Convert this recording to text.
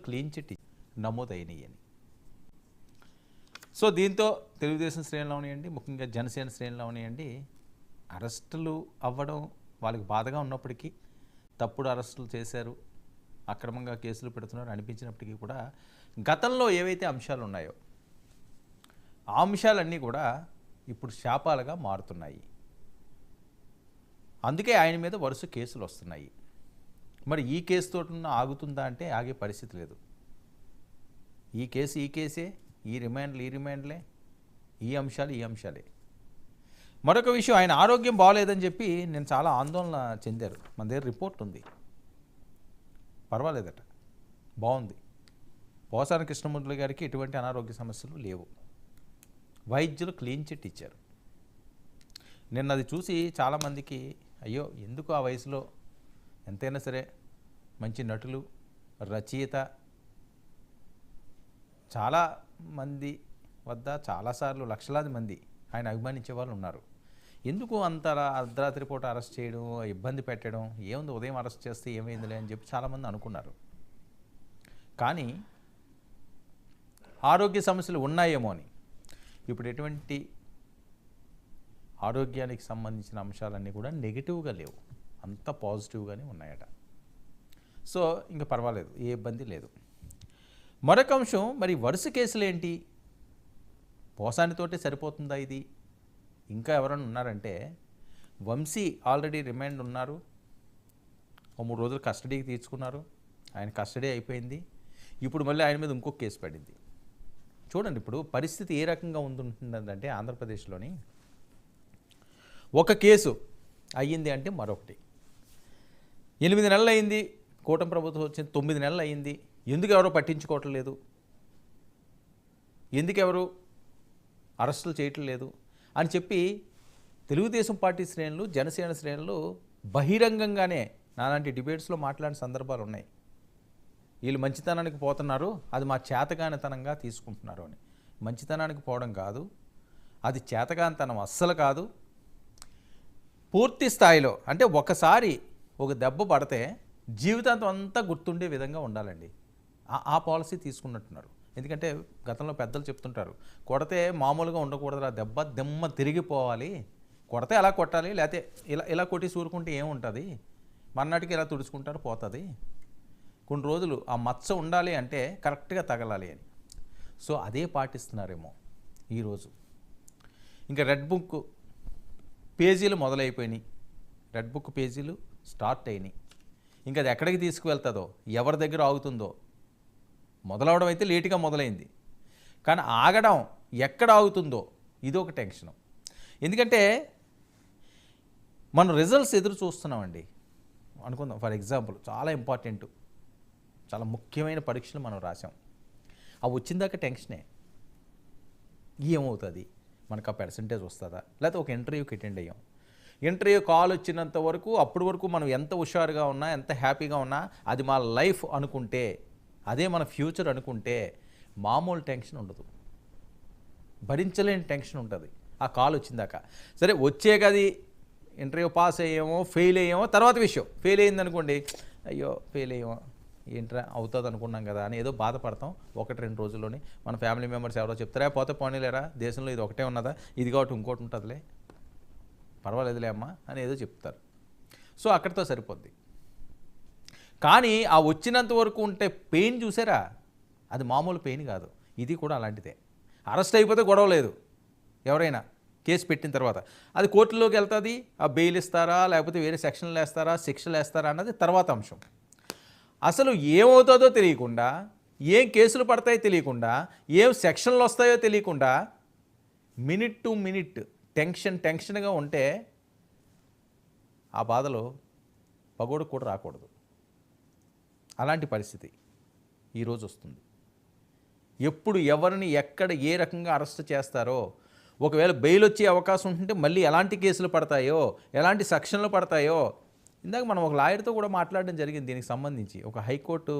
Clean chit నమోదైనయని. So దీంతో తెలుగుదేశం శ్రేణులు అవనివ్వండి, ముఖ్యంగా జనసేన శ్రేణులు అవనివ్వండి, అరెస్టులు అవ్వడం వాళ్ళకి బాధగా ఉన్నప్పటికీ, తప్పుడు అరెస్టులు చేశారు, అక్రమంగా కేసులు పెడుతున్నారు అనిపించినప్పటికీ కూడా గతంలో ఏవైతే అంశాలు ఉన్నాయో ఆ అంశాలన్నీ కూడా ఇప్పుడు శాపాలుగా మారుతున్నాయి. అందుకే ఆయన మీద వరుస కేసులు వస్తున్నాయి. మరి ఈ కేసుతో ఆగుతుందా అంటే ఆగే పరిస్థితి లేదు. ఈ కేసే, ఈ రిమాండ్లే, ఈ అంశాలే. మరొక విషయం, ఆయన ఆరోగ్యం బాగోలేదని చెప్పి నేను చాలా ఆందోళన చెందారు. మన దగ్గర రిపోర్ట్ ఉంది, పర్వాలేదట, బాగుంది. పోసాని కృష్ణమూర్తి గారికి ఎటువంటి అనారోగ్య సమస్యలు లేవు. వైద్యులు క్లీన్ చిట్ ఇచ్చారు. నిన్న అది చూసి చాలామందికి అయ్యో ఎందుకు ఆ వయసులో, ఎంతైనా సరే మంచి నటులు, రచయిత, చాలా మంది వద్ద చాలాసార్లు లక్షలాది మంది ఆయన అభిమానించే వాళ్ళు ఉన్నారు. ఎందుకు అంత అర్ధరాత్రి పూట అరెస్ట్ చేయడం, ఇబ్బంది పెట్టడం, ఏముంది ఉదయం అరెస్ట్ చేస్తే ఏమైందిలే అని చెప్పి చాలామంది అనుకున్నారు. కానీ ఆరోగ్య సమస్యలు ఉన్నాయేమో అని, ఇప్పుడు ఎటువంటి ఆరోగ్యానికి సంబంధించిన అంశాలన్నీ కూడా నెగిటివ్గా లేవు, అంత పాజిటివ్గానే ఉన్నాయట. సో ఇంకా పర్వాలేదు, ఏ ఇబ్బంది లేదు. మరొక అంశం, మరి వరుస కేసులు ఏంటి? పోసానితోటే సరిపోతుందా ఇది? ఇంకా ఎవరైనా ఉన్నారంటే, వంశీ ఆల్రెడీ రిమాండ్ ఉన్నారు, 3 రోజులు కస్టడీకి తీసుకున్నారు, ఆయన కస్టడీ అయిపోయింది. ఇప్పుడు మళ్ళీ ఆయన మీద ఇంకొక కేసు పడింది. చూడండి ఇప్పుడు పరిస్థితి ఏ రకంగా ఉంటుందంటే, ఆంధ్రప్రదేశ్లోని ఒక కేసు అయ్యింది అంటే మరొకటి. 8 నెలలు అయింది కూటమి ప్రభుత్వం వచ్చింది, 9 నెలలు అయింది, ఎందుకు ఎవరో పట్టించుకోవటం లేదు, ఎందుకు ఎవరు అరెస్టులు చేయటం లేదు అని చెప్పి తెలుగుదేశం పార్టీ శ్రేణులు, జనసేన శ్రేణులు బహిరంగంగానే నాలాంటి డిబేట్స్లో మాట్లాడిన సందర్భాలు ఉన్నాయి. వీళ్ళు మంచితనానికి పోతున్నారు, అది మా చేతగానితనంగా తీసుకుంటున్నారు అని. మంచితనానికి పోవడం కాదు, అది చేతగానితనం అస్సలు కాదు. పూర్తి స్థాయిలో అంటే ఒకసారి ఒక దెబ్బ పడితే జీవితాంతం అంతా గుర్తుండే విధంగా ఉండాలండి. ఆ పాలసీ తీసుకున్నట్టున్నారు. ఎందుకంటే గతంలో పెద్దలు చెప్తుంటారు, కొడితే మామూలుగా ఉండకూడదు, ఆ దెమ్మ తిరిగిపోవాలి, కొడితే అలా కొట్టాలి, లేకపోతే ఇలా కొట్టి సూరుకుంటే ఏముంటుంది, మర్నాటికి ఇలా తుడుచుకుంటారు పోతుంది, కొన్ని రోజులు ఆ మచ్చ ఉండాలి అంటే కరెక్ట్గా తగలాలి అని. సో అదే పాటిస్తున్నారేమో ఈరోజు. ఇంకా రెడ్ బుక్ పేజీలు మొదలైపోయినాయి, రెడ్ బుక్ పేజీలు స్టార్ట్ అయినాయి. ఇంకా అది ఎక్కడికి తీసుకువెళ్తుందో, ఎవరి దగ్గర ఆగుతుందో, మొదలవడం అయితే లేటుగా మొదలైంది, కానీ ఆగడం ఎక్కడ ఆగుతుందో ఇది ఒక టెన్షను. ఎందుకంటే మనం రిజల్ట్స్ ఎదురు చూస్తున్నామండి అనుకుందాం. ఫర్ ఎగ్జాంపుల్ చాలా ఇంపార్టెంట్, చాలా ముఖ్యమైన పరీక్షలు మనం రాసాం, అవి వచ్చిందాక టెన్షనే, ఏమవుతుంది, మనకు ఆ పర్సంటేజ్ వస్తుందా, లేకపోతే ఒక ఇంటర్వ్యూకి అటెండ్ అయ్యాం, ఇంటర్వ్యూ కాల్ వచ్చినంత వరకు అప్పటి వరకు మనం ఎంత హుషారుగా ఉన్నా, ఎంత హ్యాపీగా ఉన్నా, అది మా లైఫ్ అనుకుంటే, అదే మన ఫ్యూచర్ అనుకుంటే మామూలు టెన్షన్ ఉండదు, భరించలేని టెన్షన్ ఉంటుంది ఆ కాల్ వచ్చిందాక. సరే వచ్చే కది ఇంటర్వ్యూ పాస్ అయ్యేమో ఫెయిల్ అయ్యేమో తర్వాత విషయం. ఫెయిల్ అయిందనుకోండి, అయ్యో ఫెయిల్ అయ్యేమో, ఏంట్రా అవుతుంది అనుకున్నాం కదా అని ఏదో బాధపడతాం. 1-2 రోజుల్లోనే మన ఫ్యామిలీ మెంబర్స్ ఎవరో చెప్తారా, పోతే పోనీలేరా, దేశంలో ఇది ఒకటే ఉన్నదా, ఇది కాబట్టి ఇంకోటి ఉంటుందిలే, పర్వాలేదులే అమ్మా అని ఏదో చెప్తారు. సో అక్కడితో సరిపోద్ది. కానీ ఆ వచ్చినంత వరకు ఉంటే పెయిన్ చూసారా, అది మామూలు పెయిన్ కాదు. ఇది కూడా అలాంటిదే. అరెస్ట్ అయిపోతే గొడవ లేదు, ఎవరైనా కేసు పెట్టిన తర్వాత అది కోర్టులోకి వెళ్తుంది, ఆ బెయిల్ ఇస్తారా లేకపోతే వేరే సెక్షన్లు వేస్తారా, శిక్షలు వేస్తారా అన్నది తర్వాత అంశం. అసలు ఏమవుతుందో తెలియకుండా, ఏం కేసులు పడతాయో తెలియకుండా, ఏం సెక్షన్లు వస్తాయో తెలియకుండా మినిట్ టు మినిట్ టెన్షన్గా ఉంటే ఆ బాధలో పగోడు కూడా రాకూడదు. అలాంటి పరిస్థితి ఈరోజు వస్తుంది. ఎప్పుడు ఎవరిని ఎక్కడ ఏ రకంగా అరెస్ట్ చేస్తారో, ఒకవేళ బెయిల్ వచ్చే అవకాశం ఉంటుంటే మళ్ళీ ఎలాంటి కేసులు పడతాయో, ఎలాంటి సెక్షన్లు పడతాయో. ఇందాక మనం ఒక లాయర్తో కూడా మాట్లాడడం జరిగింది దీనికి సంబంధించి. ఒక హైకోర్టు